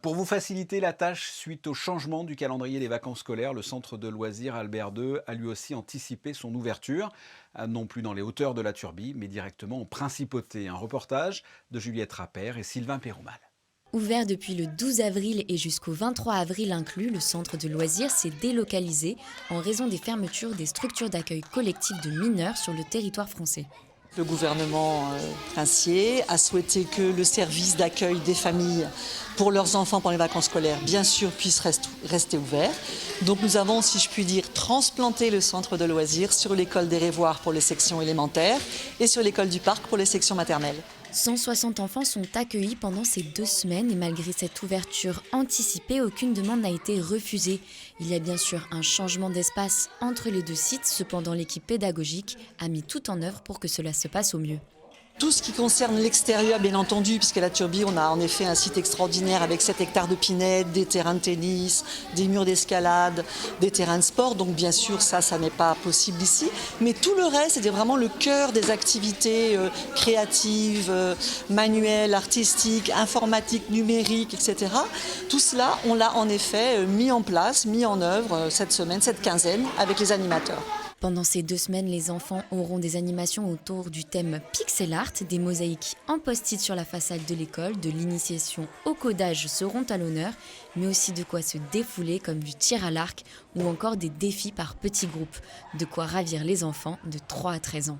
Pour vous faciliter la tâche suite au changement du calendrier des vacances scolaires, le centre de loisirs Albert II a lui aussi anticipé son ouverture, non plus dans les hauteurs de la Turbie, mais directement en principauté. Un reportage de Juliette Rappert et Sylvain Péromal. Ouvert depuis le 12 avril et jusqu'au 23 avril inclus, le centre de loisirs s'est délocalisé en raison des fermetures des structures d'accueil collectif de mineurs sur le territoire français. Le gouvernement princier a souhaité que le service d'accueil des familles pour leurs enfants pendant les vacances scolaires, bien sûr, puisse rester ouvert. Donc nous avons, si je puis dire, transplanté le centre de loisirs sur l'école des Révoirs pour les sections élémentaires et sur l'école du Parc pour les sections maternelles. 160 enfants sont accueillis pendant ces 2 semaines et malgré cette ouverture anticipée, aucune demande n'a été refusée. Il y a bien sûr un changement d'espace entre les 2 sites, cependant l'équipe pédagogique a mis tout en œuvre pour que cela se passe au mieux. Tout ce qui concerne l'extérieur, bien entendu, puisqu'à la Turbie, on a en effet un site extraordinaire avec 7 hectares de pinèdes, des terrains de tennis, des murs d'escalade, des terrains de sport. Donc bien sûr, ça n'est pas possible ici. Mais tout le reste, c'était vraiment le cœur des activités créatives, manuelles, artistiques, informatiques, numériques, etc. Tout cela, on l'a en effet mis en place, mis en œuvre cette semaine, cette quinzaine, avec les animateurs. Pendant ces 2 semaines, les enfants auront des animations autour du thème pixel art, des mosaïques en post-it sur la façade de l'école, de l'initiation au codage seront à l'honneur, mais aussi de quoi se défouler comme du tir à l'arc ou encore des défis par petits groupes, de quoi ravir les enfants de 3 à 13 ans.